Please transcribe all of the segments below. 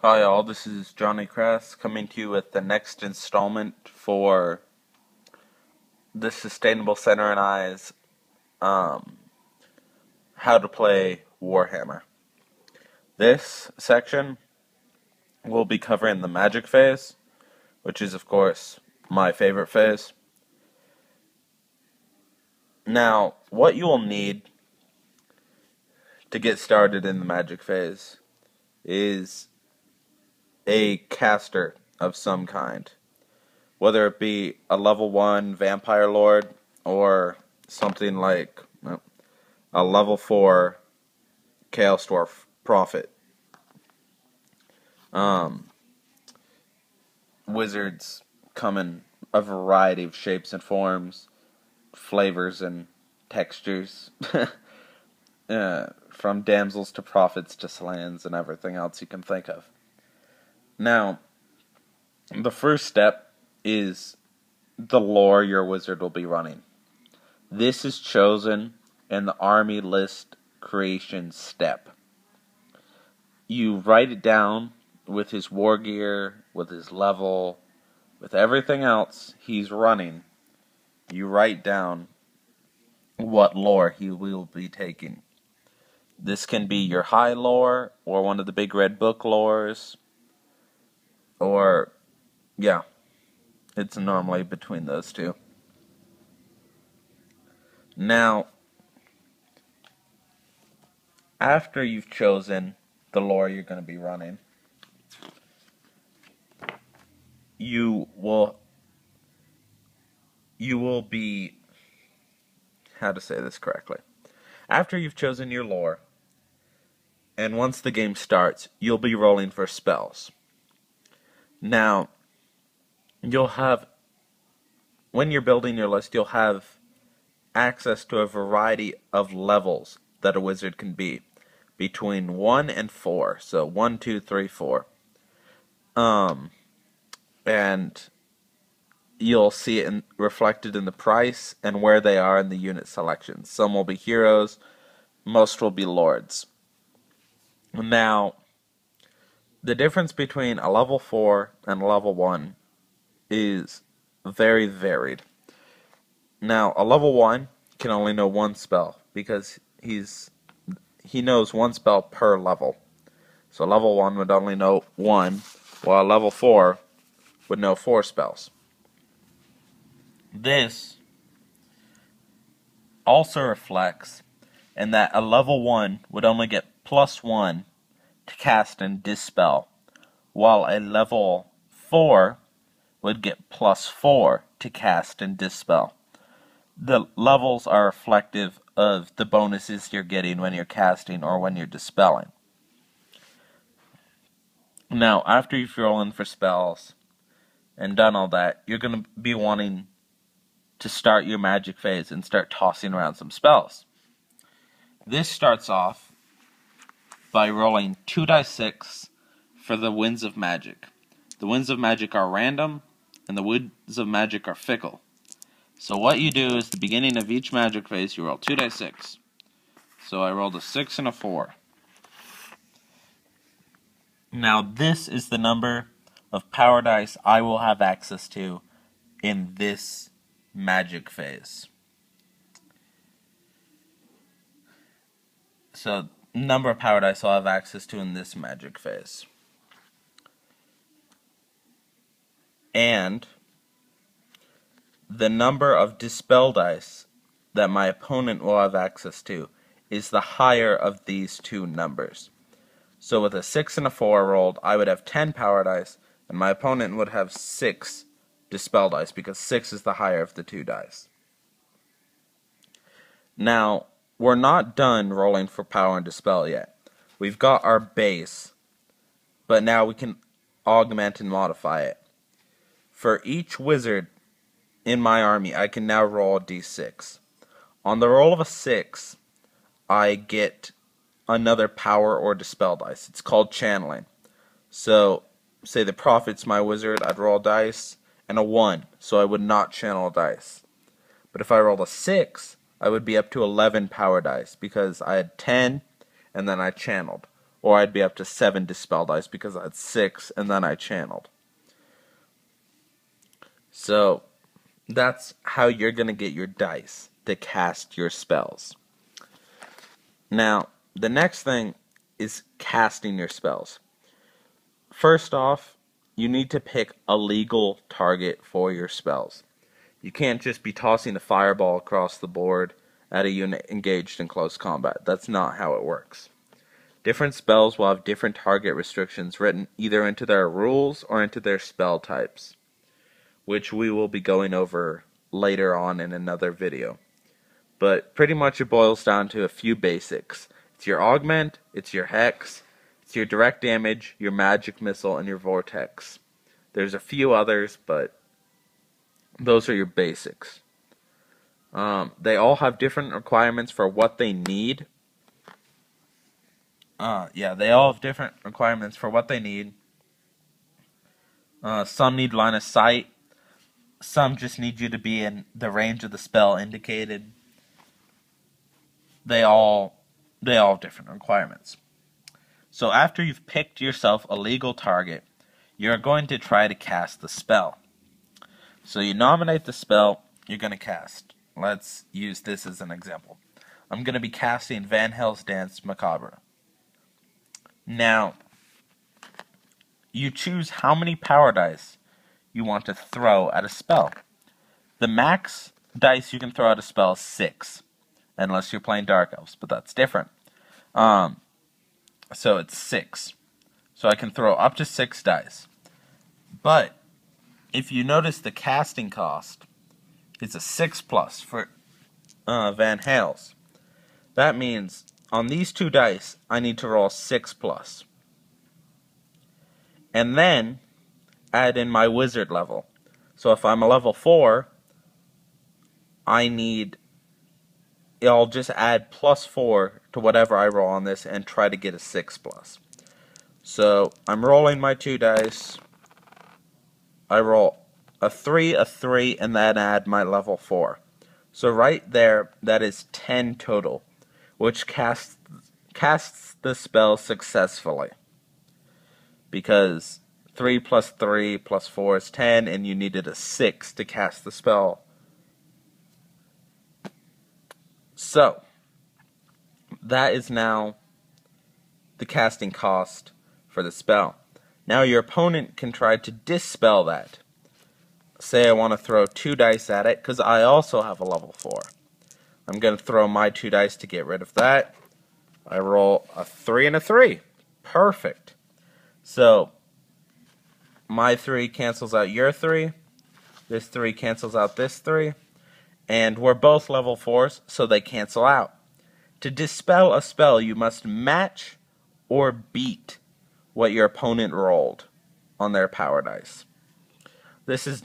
Hi all, this is Johnny Crass coming to you with the next installment for the Sustainable Center and I's How to Play Warhammer. This section will be covering the magic phase, which is of course my favorite phase. Now, what you will need to get started in the magic phase is a caster of some kind. Whether it be a level 1 Vampire Lord or something like a level 4 Chaos Dwarf Prophet. Wizards come in a variety of shapes and forms, flavors and textures, from damsels to prophets to slans and everything else you can think of. Now, the first step is the lore your wizard will be running. This is chosen in the army list creation step. You write it down with his war gear, with his level, with everything else he's running. You write down what lore he will be taking. This can be your high lore, or one of the big red book lores, or, yeah, it's normally between those two. Now, after you've chosen the lore you're going to be running, you will be, how to say this correctly, after you've chosen your lore, and once the game starts, you'll be rolling for spells. Now, you'll have, when you're building your list, you'll have access to a variety of levels that a wizard can be, between 1 and 4, so 1, 2, 3, 4. And you'll see it reflected in the price and where they are in the unit selections. Some will be heroes, most will be lords. Now, the difference between a level 4 and a level 1 is very varied. Now, a level 1 can only know one spell, because he knows one spell per level. So level 1 would only know one, while level 4 would know 4 spells. This also reflects in that a level 1 would only get +1 to cast and dispel, while a level 4 would get +4 to cast and dispel. The levels are reflective of the bonuses you're getting when you're casting or when you're dispelling. Now, after you've rolled in for spells and done all that, you're going to be wanting to start your magic phase and start tossing around some spells. This starts off by rolling 2d6 for the winds of magic. The winds of magic are random, and the winds of magic are fickle. So what you do is, the beginning of each magic phase, you roll 2d6. So I rolled a 6 and a 4. Now this is the number of power dice I will have access to in this magic phase. So, number of power dice I'll have access to in this magic phase. And the number of dispel dice that my opponent will have access to is the higher of these two numbers. So with a 6 and a 4 rolled, I would have 10 power dice, and my opponent would have 6 dispel dice, because 6 is the higher of the two dice. Now, we're not done rolling for power and dispel yet. We've got our base, but now we can augment and modify it. For each wizard in my army, I can now roll a d6. On the roll of a 6, I get another power or dispel dice. It's called channeling. So, say the prophet's my wizard, I'd roll dice, and a 1, so I would not channel dice. But if I rolled a 6, I would be up to 11 power dice, because I had 10, and then I channeled. or I'd be up to 7 Dispel dice because I had 6 and then I channeled. So that's how you're going to get your dice to cast your spells. Now, the next thing is casting your spells. First off, you need to pick a legal target for your spells. You can't just be tossing a fireball across the board at a unit engaged in close combat. That's not how it works. Different spells will have different target restrictions written either into their rules or into their spell types, which we will be going over later on in another video. But pretty much it boils down to a few basics. It's your augment, it's your hex, it's your direct damage, your magic missile, and your vortex. There's a few others, but those are your basics. They all have different requirements for what they need. They all have different requirements for what they need. Some need line of sight. Some just need you to be in the range of the spell indicated. They all have different requirements. So after you've picked yourself a legal target, you're going to try to cast the spell. So you nominate the spell you're going to cast. Let's use this as an example. I'm going to be casting Van Hels's Dance Macabre. Now, you choose how many power dice you want to throw at a spell. The max dice you can throw at a spell is 6, unless you're playing Dark Elves, but that's different. So it's 6. So I can throw up to 6 dice. But if you notice, the casting cost is a 6+ for Van Hels's. That means on these 2 dice, I need to roll 6+. And then add in my wizard level. So if I'm a level 4, I'll just add +4 to whatever I roll on this and try to get a 6+. So I'm rolling my 2 dice. I roll a 3, and then add my level 4. So right there, that is 10 total, which casts the spell successfully. Because 3 + 3 + 4 is 10, and you needed a 6 to cast the spell. So, that is now the casting cost for the spell. Now your opponent can try to dispel that. Say I want to throw 2 dice at it, because I also have a level 4. I'm going to throw my 2 dice to get rid of that. I roll a 3 and a 3. Perfect. So, my 3 cancels out your 3. This 3 cancels out this 3. And we're both level 4s, so they cancel out. To dispel a spell, you must match or beat what your opponent rolled on their power dice. This is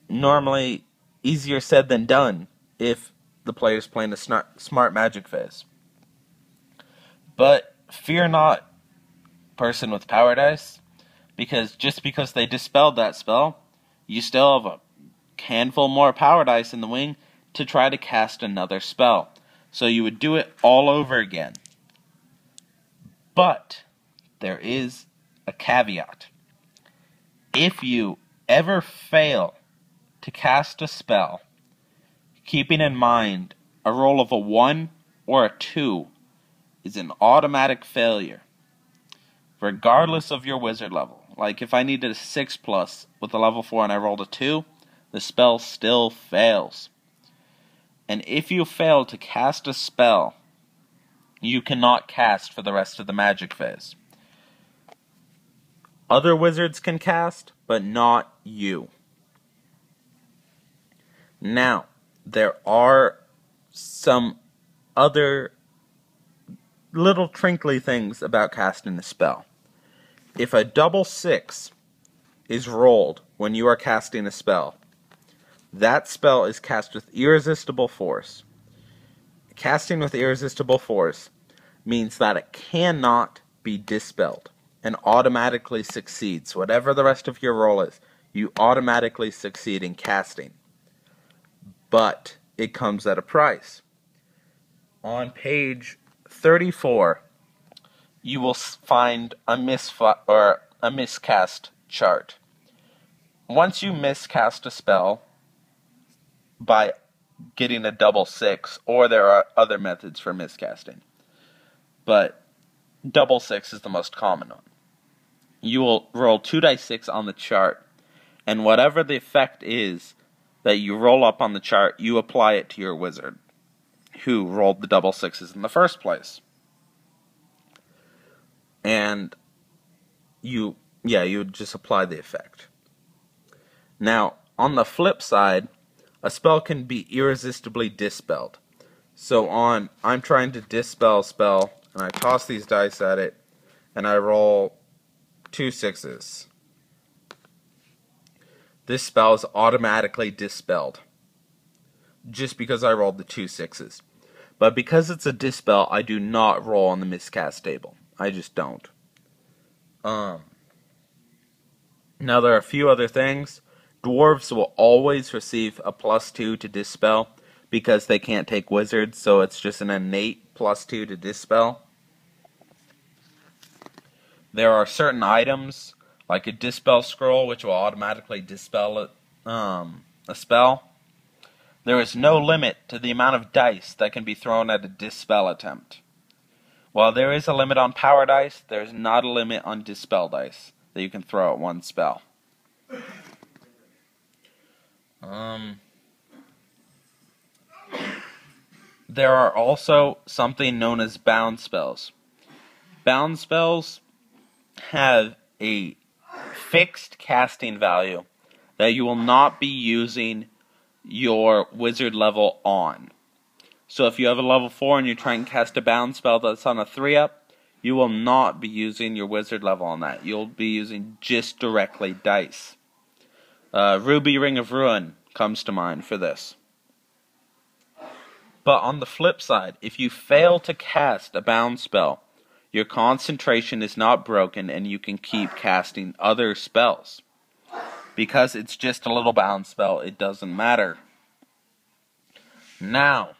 normally easier said than done if the player's playing a smart magic phase. But fear not, person with power dice, because just because they dispelled that spell, you still have a handful more power dice in the wing to try to cast another spell. So you would do it all over again. But there is a caveat. If you ever fail to cast a spell, keeping in mind a roll of a 1 or a 2 is an automatic failure, regardless of your wizard level. Like if I needed a 6+ with a level 4 and I rolled a 2, the spell still fails. And if you fail to cast a spell, you cannot cast for the rest of the magic phase. Other wizards can cast, but not you. Now, there are some other little trinkly things about casting a spell. If a double 6 is rolled when you are casting a spell, that spell is cast with irresistible force. Casting with irresistible force means that it cannot be dispelled and automatically succeeds. Whatever the rest of your roll is, you automatically succeed in casting. But it comes at a price. On page 34, you will find a miscast chart. Once you miscast a spell by getting a double 6, or there are other methods for miscasting, but double 6 is the most common one. You will roll 2d6 on the chart, and whatever the effect is that you roll up on the chart, you apply it to your wizard, who rolled the double 6s in the first place. And you would just apply the effect. Now, on the flip side, a spell can be irresistibly dispelled. So I'm trying to dispel a spell, and I toss these dice at it, and I roll 2 6s. This spell is automatically dispelled, just because I rolled the 2 6s. But because it's a dispel, I do not roll on the miscast table. I just don't. Now there are a few other things. Dwarves will always receive a +2 to dispel because they can't take wizards, so it's just an innate +2 to dispel. There are certain items, like a dispel scroll, which will automatically dispel a spell. There is no limit to the amount of dice that can be thrown at a dispel attempt. While there is a limit on power dice, there is not a limit on dispel dice that you can throw at one spell. There are also something known as bound spells. Bound spells have a fixed casting value that you will not be using your wizard level on. So if you have a level 4 and you try and cast a bound spell that's on a 3-up, you will not be using your wizard level on that. You'll be using just directly dice. Ruby Ring of Ruin comes to mind for this. But on the flip side, if you fail to cast a bound spell, your concentration is not broken and you can keep casting other spells. Because it's just a little bound spell, it doesn't matter. Now,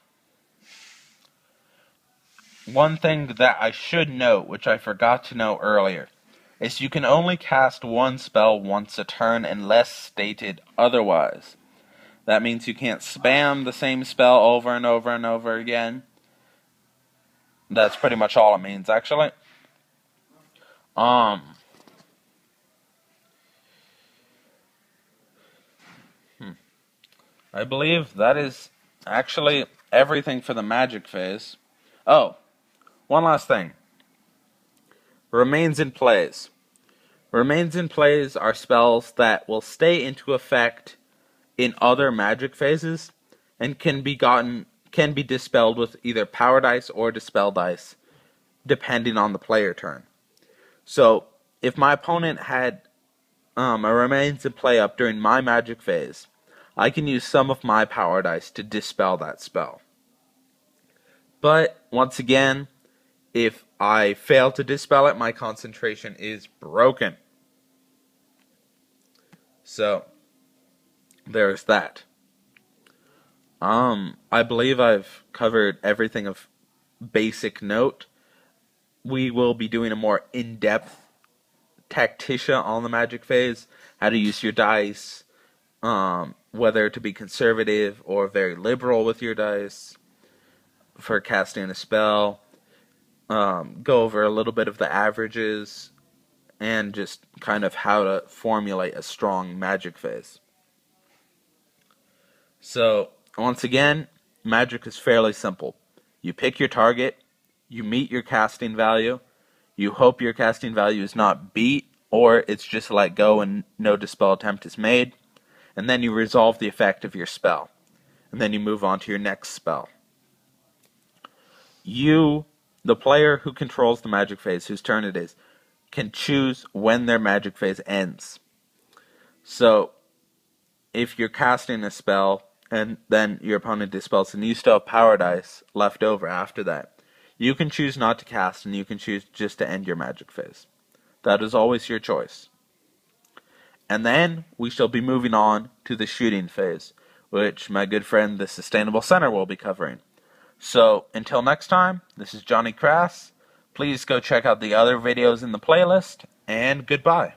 one thing that I should note, which I forgot to note earlier, is you can only cast one spell once a turn unless stated otherwise. That means you can't spam the same spell over and over and over again. That's pretty much all it means, actually. I believe that is actually everything for the magic phase. Oh, one last thing. Remains in plays. Remains in plays are spells that will stay into effect in other magic phases and can be dispelled with either power dice or dispel dice, depending on the player turn. So, if my opponent had a remains in play up during my magic phase, I can use some of my power dice to dispel that spell. But, once again, if I fail to dispel it, my concentration is broken. So, there's that. I believe I've covered everything of basic note. We will be doing a more in-depth tacticia on the magic phase, how to use your dice, whether to be conservative or very liberal with your dice for casting a spell, go over a little bit of the averages, and just kind of how to formulate a strong magic phase. So, once again, magic is fairly simple. You pick your target, you meet your casting value, you hope your casting value is not beat, or it's just let go and no dispel attempt is made, and then you resolve the effect of your spell, and then you move on to your next spell. You, the player who controls the magic phase, whose turn it is, can choose when their magic phase ends. So, if you're casting a spell, and then your opponent dispels, and you still have power dice left over after that, you can choose not to cast, and you can choose just to end your magic phase. That is always your choice. And then, we shall be moving on to the shooting phase, which my good friend the Sustainable Center will be covering. So, until next time, this is Johnny Crass. Please go check out the other videos in the playlist, and goodbye.